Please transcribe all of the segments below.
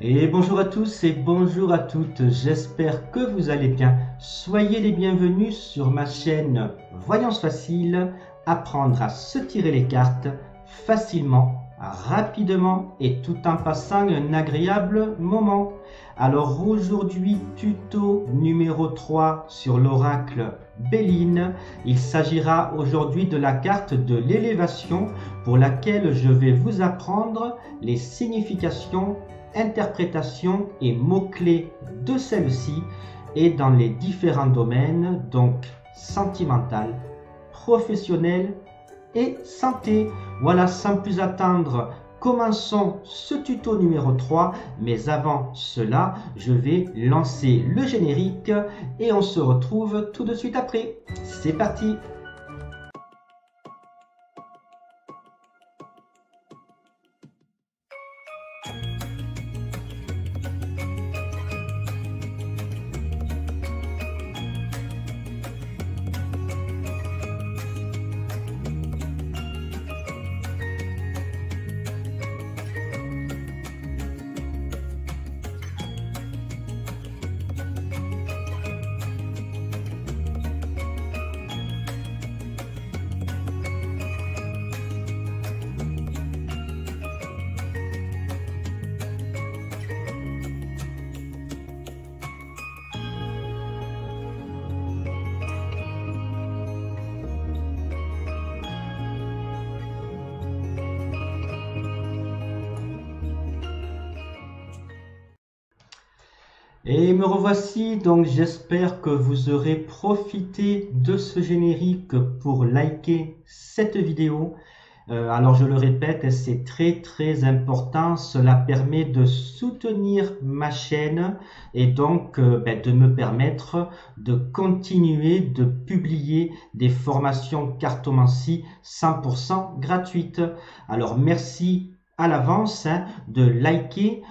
Et bonjour à tous et bonjour à toutes, j'espère que vous allez bien. Soyez les bienvenus sur ma chaîne Voyance Facile, apprendre à se tirer les cartes facilement, rapidement et tout en passant un agréable moment. Alors aujourd'hui, tuto numéro 3 sur l'oracle Béline. Il s'agira aujourd'hui de la carte de l'élévation pour laquelle je vais vous apprendre les significations, interprétation et mots-clés de celle-ci et dans les différents domaines, donc sentimental, professionnel et santé. Voilà, sans plus attendre, commençons ce tuto numéro 3, mais avant cela, je vais lancer le générique et on se retrouve tout de suite après. C'est parti! Et me revoici, donc j'espère que vous aurez profité de ce générique pour liker cette vidéo. Alors je le répète, c'est très important, cela permet de soutenir ma chaîne et donc de me permettre de continuer de publier des formations cartomancie 100% gratuites. Alors merci à l'avance de liker,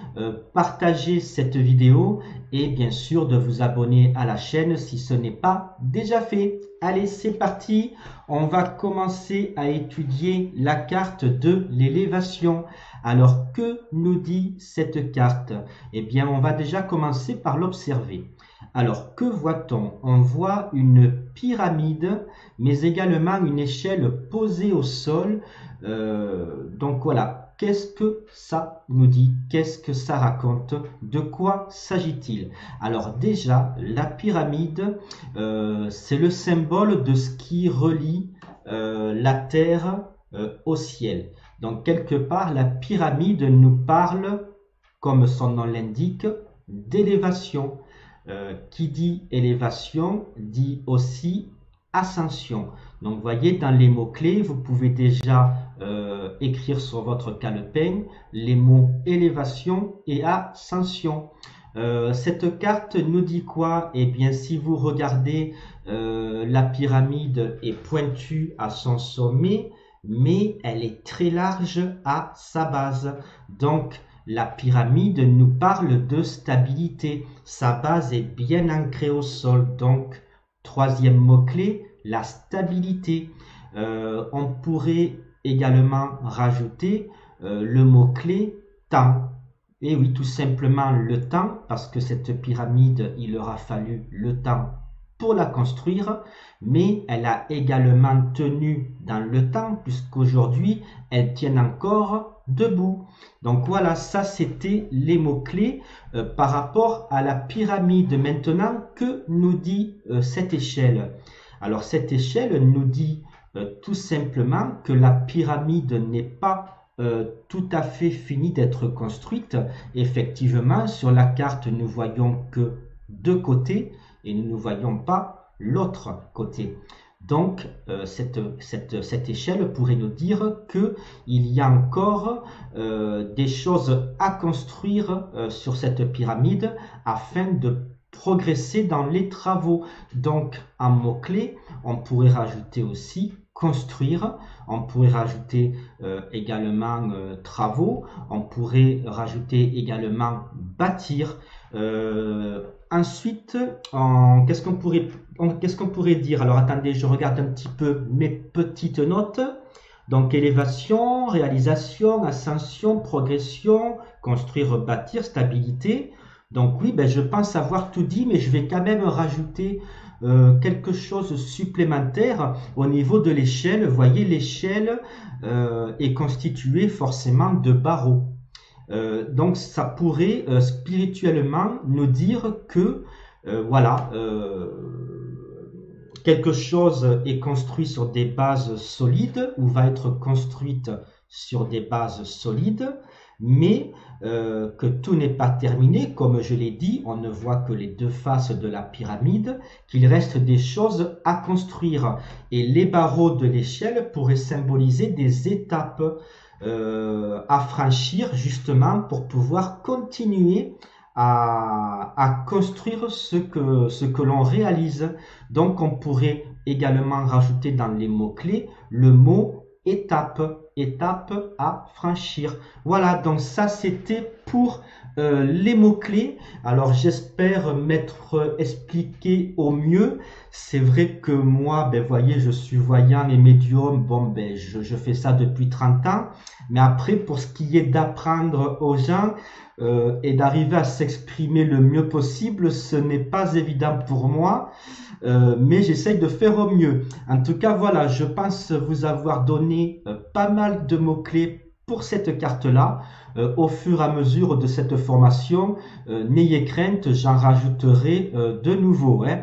partager cette vidéo et bien sûr de vous abonner à la chaîne si ce n'est pas déjà fait. Allez, c'est parti, on va commencer à étudier la carte de l'élévation. Alors que nous dit cette carte? Eh bien on va déjà commencer par l'observer. Alors que voit-on? On voit une pyramide mais également une échelle posée au sol. Donc voilà. Qu'est-ce que ça nous dit? Qu'est-ce que ça raconte? De quoi s'agit-il? Alors déjà, la pyramide, c'est le symbole de ce qui relie la terre au ciel. Donc quelque part, la pyramide nous parle, comme son nom l'indique, d'élévation. Qui dit élévation dit aussi ascension. Donc vous voyez, dans les mots-clés, vous pouvez déjà écrire sur votre calepin les mots élévation et ascension. Cette carte nous dit quoi? Eh bien, si vous regardez, la pyramide est pointue à son sommet, mais elle est très large à sa base. Donc, la pyramide nous parle de stabilité. Sa base est bien ancrée au sol. Donc, troisième mot-clé, la stabilité. On pourrait également rajouter le mot-clé temps. Et oui, tout simplement le temps, parce que cette pyramide, il aura fallu le temps pour la construire, mais elle a également tenu dans le temps, puisqu'aujourd'hui, elle tient encore debout. Donc voilà, ça c'était les mots-clés par rapport à la pyramide. Maintenant, que nous dit cette échelle? Alors cette échelle nous dit tout simplement que la pyramide n'est pas tout à fait finie d'être construite. Effectivement, sur la carte, nous voyons que deux côtés et nous ne voyons pas l'autre côté. Donc, cette échelle pourrait nous dire qu'il y a encore des choses à construire sur cette pyramide afin de progresser dans les travaux. Donc, en mots-clés, on pourrait rajouter aussi construire, on pourrait rajouter également travaux, on pourrait rajouter également bâtir. Ensuite, qu'est-ce qu'on pourrait dire? Alors attendez, je regarde un petit peu mes petites notes. Donc élévation, réalisation, ascension, progression, construire, bâtir, stabilité. Donc oui, ben, je pense avoir tout dit, mais je vais quand même rajouter quelque chose supplémentaire au niveau de l'échelle. Vous voyez, l'échelle est constituée forcément de barreaux. Donc ça pourrait spirituellement nous dire que voilà, quelque chose est construit sur des bases solides ou va être construite sur des bases solides, mais que tout n'est pas terminé. Comme je l'ai dit, on ne voit que les deux faces de la pyramide, qu'il reste des choses à construire. Et les barreaux de l'échelle pourraient symboliser des étapes à franchir justement pour pouvoir continuer à construire ce que l'on réalise. Donc on pourrait également rajouter dans les mots-clés le mot étape, étape à franchir. Voilà, donc ça c'était pour les mots-clés. Alors j'espère m'être expliqué au mieux. C'est vrai que moi, ben voyez, je suis voyant et médium, bon ben je fais ça depuis 30 ans. Mais après, pour ce qui est d'apprendre aux gens et d'arriver à s'exprimer le mieux possible, ce n'est pas évident pour moi. Mais j'essaye de faire au mieux. En tout cas, voilà, je pense vous avoir donné pas mal de mots-clés pour cette carte-là. Au fur et à mesure de cette formation, n'ayez crainte, j'en rajouterai de nouveaux. Hein.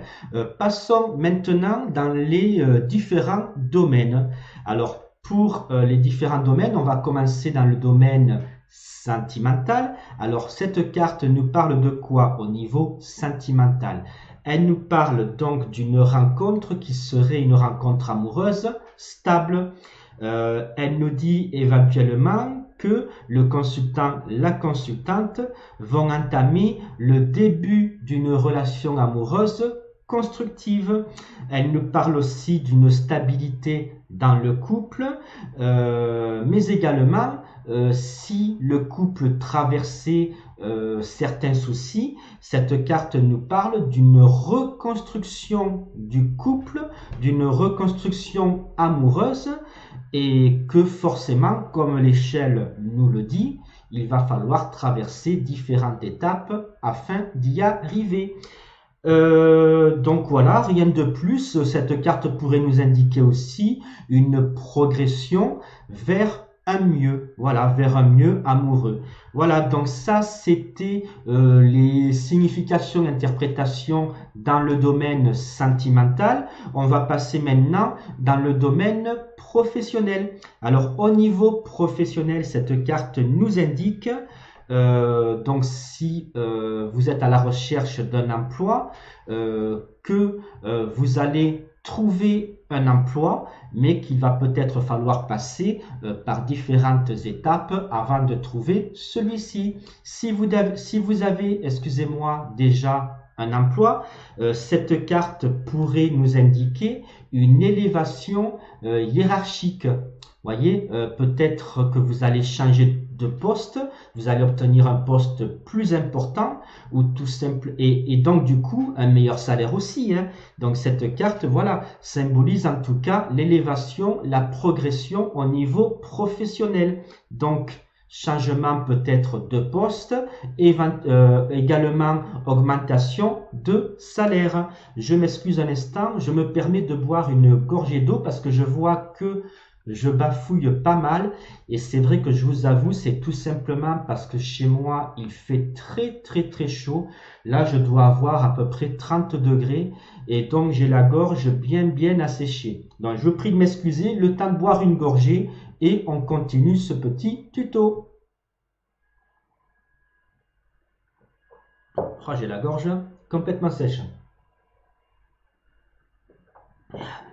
Passons maintenant dans les différents domaines. Alors, pour les différents domaines, on va commencer dans le domaine sentimental. Alors, cette carte nous parle de quoi au niveau sentimental? Elle nous parle donc d'une rencontre qui serait une rencontre amoureuse, stable. Elle nous dit éventuellement que le consultant, la consultante vont entamer le début d'une relation amoureuse constructive. Elle nous parle aussi d'une stabilité dans le couple, mais également si le couple traversait certains soucis, cette carte nous parle d'une reconstruction du couple, d'une reconstruction amoureuse, et que forcément, comme l'échelle nous le dit, il va falloir traverser différentes étapes afin d'y arriver. Donc voilà, rien de plus. Cette carte pourrait nous indiquer aussi une progression vers un mieux, voilà, vers un mieux amoureux. Voilà, donc ça c'était les significations, interprétations dans le domaine sentimental. On va passer maintenant dans le domaine professionnel. Alors au niveau professionnel, cette carte nous indique donc si vous êtes à la recherche d'un emploi, que vous allez trouver un emploi, mais qu'il va peut-être falloir passer par différentes étapes avant de trouver celui-ci. Si vous avez, excusez-moi, déjà un emploi, cette carte pourrait nous indiquer une élévation hiérarchique. Voyez, peut-être que vous allez changer de poste, vous allez obtenir un poste plus important ou tout simple et donc du coup un meilleur salaire aussi. Hein. Donc cette carte, voilà, symbolise en tout cas l'élévation, la progression au niveau professionnel. Donc changement peut-être de poste, également augmentation de salaire. Je m'excuse un instant, je me permets de boire une gorgée d'eau parce que je vois que je bafouille pas mal et c'est vrai que je vous avoue, c'est tout simplement parce que chez moi, il fait très chaud. Là, je dois avoir à peu près 30 degrés et donc j'ai la gorge bien asséchée. Donc, je vous prie de m'excuser, le temps de boire une gorgée et on continue ce petit tuto. Oh, j'ai la gorge complètement sèche.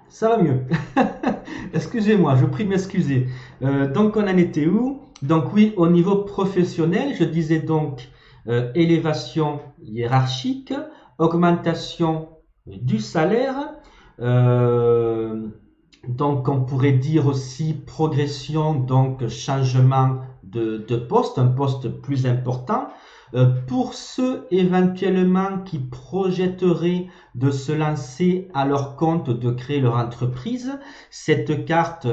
Ça va mieux. Excusez-moi, je vous prie de m'excuser. Donc, on en était où? Donc, oui, au niveau professionnel, je disais donc élévation hiérarchique, augmentation du salaire. Donc, on pourrait dire aussi progression, donc changement de poste, un poste plus important. Pour ceux éventuellement qui projetteraient de se lancer à leur compte, de créer leur entreprise, cette carte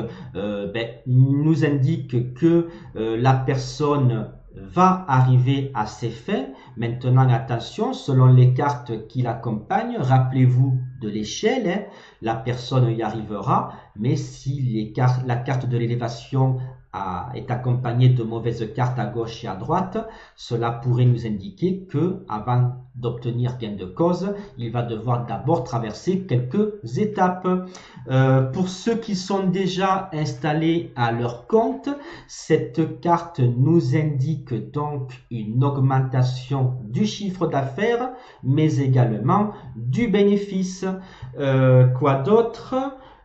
nous indique que la personne va arriver à ses fins. Maintenant, attention, selon les cartes qui l'accompagnent, rappelez-vous de l'échelle, hein, la personne y arrivera, mais si la carte de l'élévation est accompagnée de mauvaises cartes à gauche et à droite, cela pourrait nous indiquer que, avant d'obtenir gain de cause, il va devoir d'abord traverser quelques étapes. Pour ceux qui sont déjà installés à leur compte, cette carte nous indique donc une augmentation du chiffre d'affaires, mais également du bénéfice. Quoi d'autre?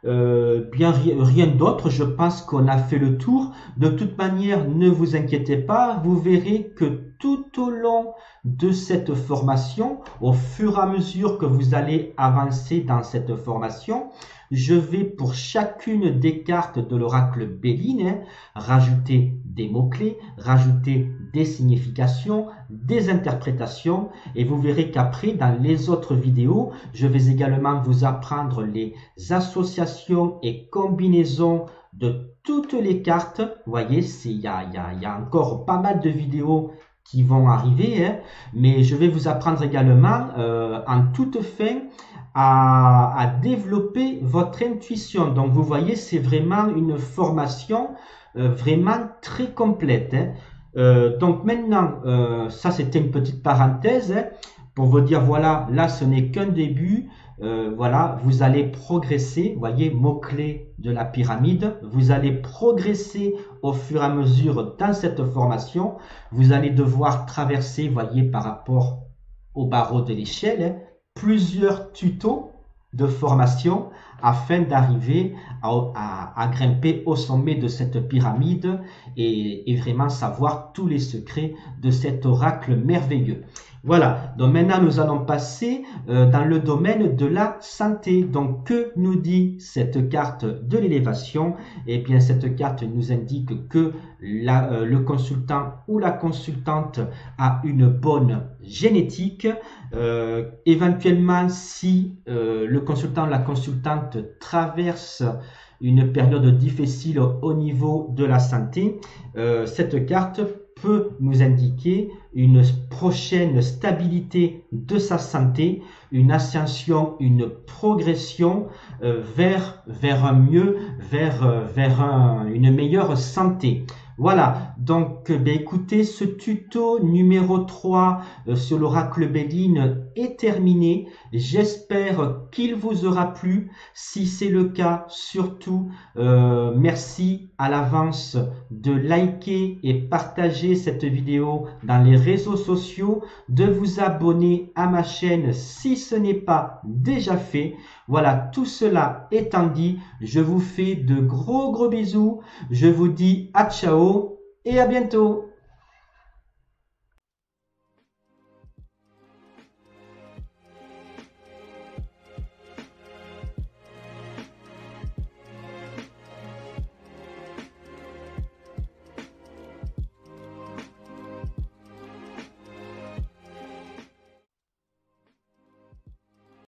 Bien rien d'autre, je pense qu'on a fait le tour. De toute manière, ne vous inquiétez pas, vous verrez que tout au long de cette formation, au fur et à mesure que vous allez avancer dans cette formation, je vais pour chacune des cartes de l'oracle Béline rajouter des mots-clés, rajouter des significations, des interprétations, et vous verrez qu'après, dans les autres vidéos, je vais également vous apprendre les associations et combinaisons de toutes les cartes. Vous voyez, il y a encore pas mal de vidéos qui vont arriver, hein, mais je vais vous apprendre également en toute fin à développer votre intuition. Donc vous voyez, c'est vraiment une formation vraiment très complète, hein. Donc maintenant, ça c'était une petite parenthèse, hein, pour vous dire, voilà, là ce n'est qu'un début. Voilà, vous allez progresser, vous voyez, mots-clés de la pyramide, vous allez progresser au fur et à mesure dans cette formation, vous allez devoir traverser, vous voyez, par rapport au barreau de l'échelle, hein, plusieurs tutos de formation afin d'arriver à grimper au sommet de cette pyramide et vraiment savoir tous les secrets de cet oracle merveilleux. Voilà, donc maintenant nous allons passer dans le domaine de la santé. Donc que nous dit cette carte de l'élévation? Eh bien cette carte nous indique que le consultant ou la consultante a une bonne génétique. Éventuellement si le consultant ou la consultante traverse une période difficile au niveau de la santé, cette carte peut nous indiquer une prochaine stabilité de sa santé, une ascension, une progression vers un mieux, vers une meilleure santé. Voilà, donc écoutez, ce tuto numéro 3 sur l'oracle Béline est terminé. J'espère qu'il vous aura plu. Si c'est le cas, surtout, merci à l'avance de liker et partager cette vidéo dans les réseaux sociaux, de vous abonner à ma chaîne si ce n'est pas déjà fait. Voilà, tout cela étant dit, je vous fais de gros bisous. Je vous dis à ciao et à bientôt.